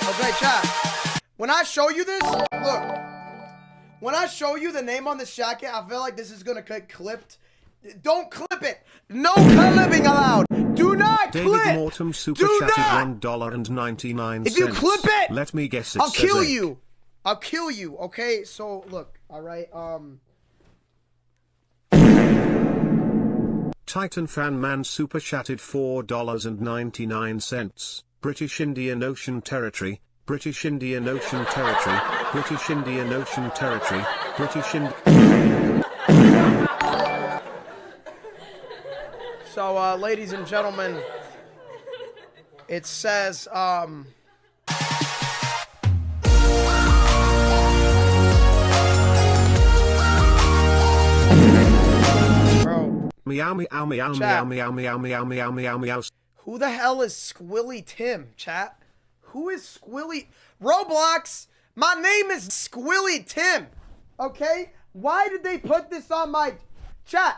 Okay, chat. When I show you this, look. When I show you the name on this jacket, I feel like this is gonna get clipped. Don't clip it. No clipping allowed. Do not clip. David Morton super chatted $1.99. If you clip it, let me guess it I'll says kill egg. you. I'll kill you. Okay, so look. All right. Titan Fan Man super chatted $4.99. British Indian Ocean Territory. British Indian Ocean Territory. British Indian Ocean Territory. British Indian. So, ladies and gentlemen, it says, bro. Meow meow meow meow meow meow meow meow meow meow. Who the hell is Squilly Tim, chat? Who is Squilly? Roblox, my name is Squilly Tim, okay? Why did they put this on my chat?